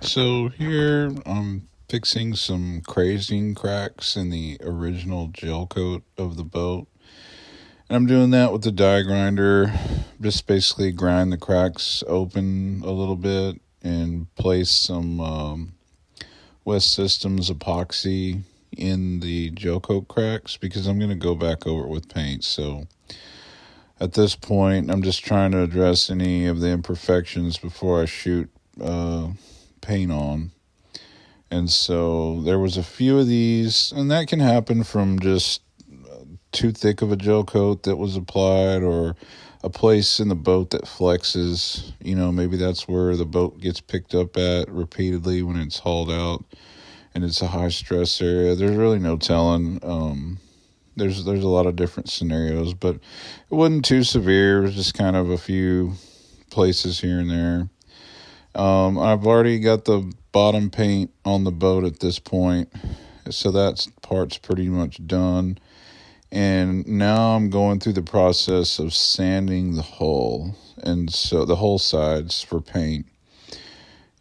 So here I'm fixing some crazing cracks in the original gel coat of the boat. And I'm doing that with the die grinder. Just basically grind the cracks open a little bit and place some West Systems epoxy in the gel coat cracks because I'm going to go back over it with paint. So at this point, I'm just trying to address any of the imperfections before I shoot paint on. And so there was a few of these, and that can happen from just too thick of a gel coat that was applied or a place in the boat that flexes. Maybe that's where the boat gets picked up at repeatedly when it's hauled out and it's a high stress area. There's really no telling. There's a lot of different scenarios, but it wasn't too severe. It was just kind of a few places here and there. I've already got the bottom paint on the boat at this point, so that part's pretty much done. And now I'm going through the process of sanding the hull, and so the hull sides for paint.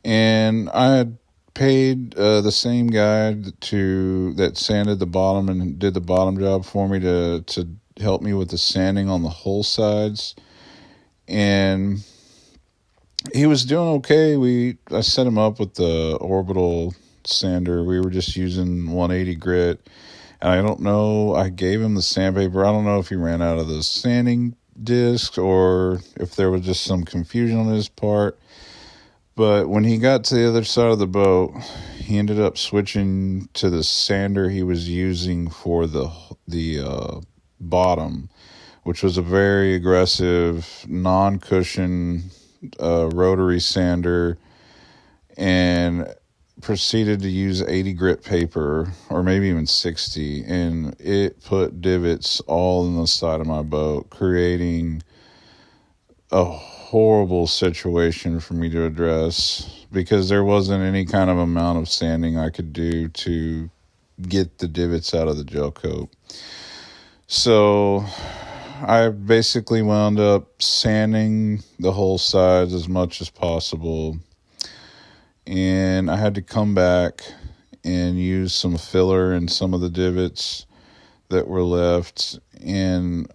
And I had paid the same guy that sanded the bottom and did the bottom job for me to help me with the sanding on the hull sides, and he was doing okay. I set him up with the orbital sander. We were just using 180 grit. And I don't know, I gave him the sandpaper. I don't know if he ran out of the sanding discs or if there was just some confusion on his part. But when he got to the other side of the boat, he ended up switching to the sander he was using for the bottom, which was a very aggressive, non-cushion rotary sander, and proceeded to use 80 grit paper, or maybe even 60, and it put divots all in the side of my boat, creating a horrible situation for me to address because there wasn't any kind of amount of sanding I could do to get the divots out of the gel coat. So I basically wound up sanding the whole sides as much as possible, and I had to come back and use some filler in some of the divots that were left, and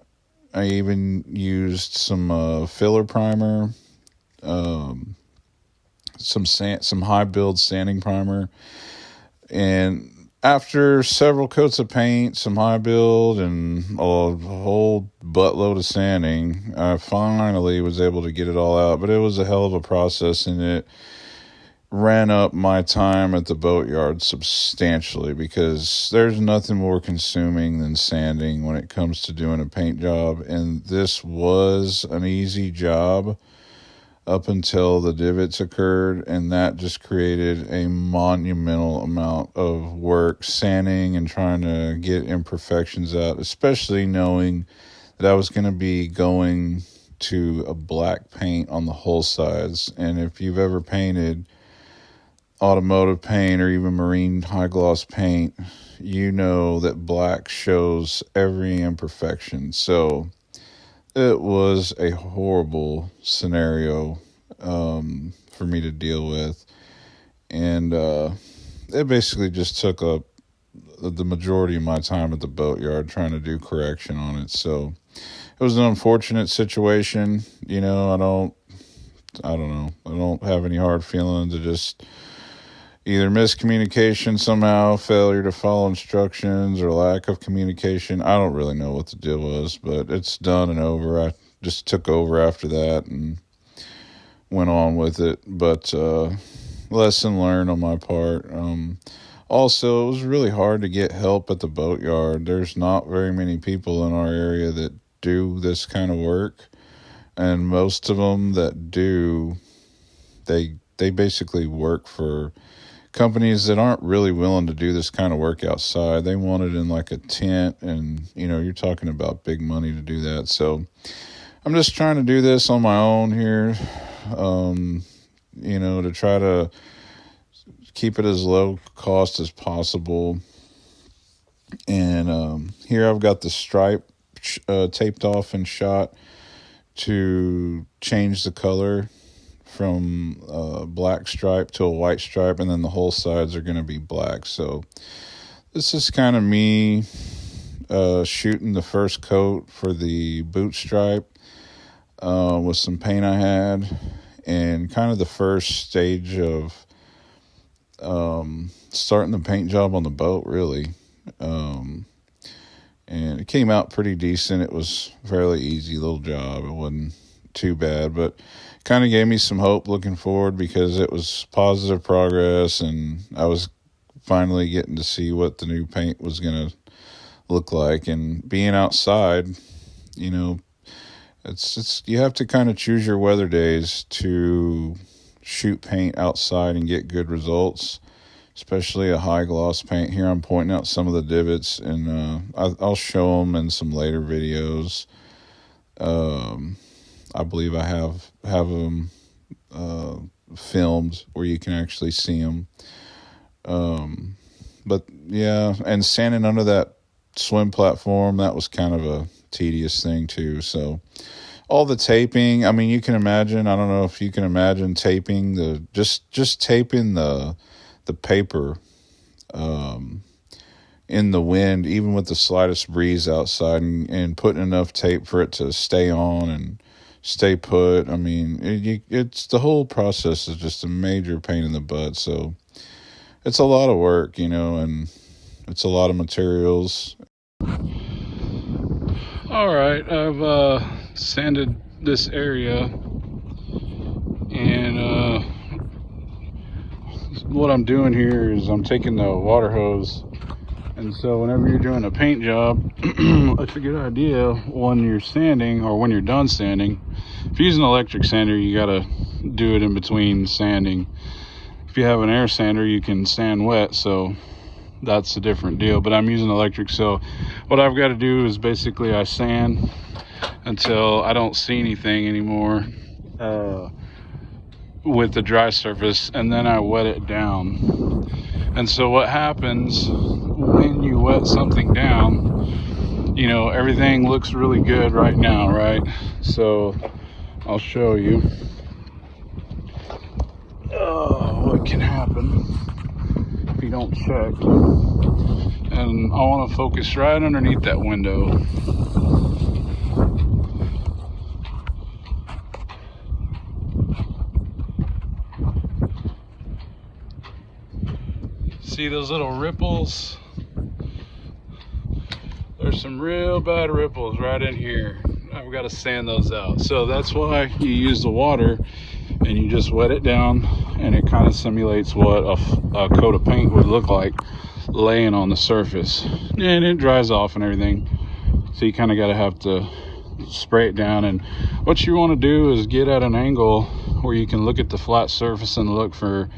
I even used some filler primer, some high build sanding primer, and after several coats of paint, some high build, and a whole buttload of sanding, I finally was able to get it all out. But it was a hell of a process, and it ran up my time at the boatyard substantially because there's nothing more consuming than sanding when it comes to doing a paint job. And this was an easy job up until the divots occurred, and that just created a monumental amount of work sanding and trying to get imperfections out, especially knowing that I was going to be going to a black paint on the hull sides. And if you've ever painted automotive paint or even marine high gloss paint, you know that black shows every imperfection. So it was a horrible scenario for me to deal with, and it basically just took up the majority of my time at the boatyard trying to do correction on it. So it was an unfortunate situation. I don't know. I don't have any hard feelings. It just either miscommunication somehow, failure to follow instructions, or lack of communication. I don't really know what the deal was, but it's done and over. I just took over after that and went on with it. But lesson learned on my part. Also, it was really hard to get help at the boatyard. There's not very many people in our area that do this kind of work, and most of them that do, they basically work for companies that aren't really willing to do this kind of work outside. They want it in like a tent, and you're talking about big money to do that. So I'm just trying to do this on my own here, to try to keep it as low cost as possible. And here I've got the stripe taped off and shot to change the color from a black stripe to a white stripe, and then the whole sides are going to be black. So this is kind of me shooting the first coat for the boot stripe with some paint I had, and kind of the first stage of starting the paint job on the boat, really. And it came out pretty decent. It was a fairly easy little job. It wasn't too bad, but kind of gave me some hope looking forward, because it was positive progress, and I was finally getting to see what the new paint was going to look like. And being outside, you know, it's you have to kind of choose your weather days to shoot paint outside and get good results, especially a high gloss paint. Here I'm pointing out some of the divots, and I'll show them in some later videos. I believe I have them filmed where you can actually see them. But yeah, and sanding under that swim platform, that was kind of a tedious thing too. So all the taping, I mean, you can imagine, I don't know if you can imagine taping just taping the paper in the wind, even with the slightest breeze outside, and putting enough tape for it to stay on and stay put. I mean, it's the whole process is just a major pain in the butt. So it's a lot of work, you know, and it's a lot of materials. All right, I've sanded this area, and what I'm doing here is I'm taking the water hose, and so whenever you're doing a paint job, it's a good idea when you're sanding or when you're done sanding. If you're using an electric sander, you gotta do it in between sanding. If you have an air sander, you can sand wet, so that's a different deal, but I'm using electric. So what I've got to do is basically I sand until I don't see anything anymore with the dry surface, and then I wet it down. And so what happens when you wet something down, you know, everything looks really good right now, right? So I'll show you what can happen if you don't check. And I want to focus right underneath that window. See those little ripples? There's some real bad ripples right in here. I've got to sand those out. So that's why you use the water, and you just wet it down, and it kind of simulates what a coat of paint would look like laying on the surface, and it dries off and everything. So you kind of have to spray it down, and what you want to do is get at an angle where you can look at the flat surface and look for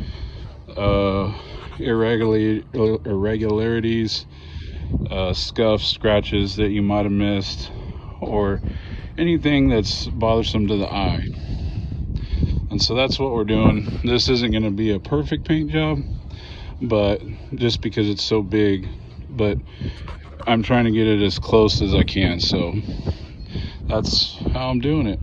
irregularities, scuffs, scratches that you might have missed, or anything that's bothersome to the eye. And so that's what we're doing. This isn't going to be a perfect paint job, but just because it's so big, but I'm trying to get it as close as I can. So that's how I'm doing it.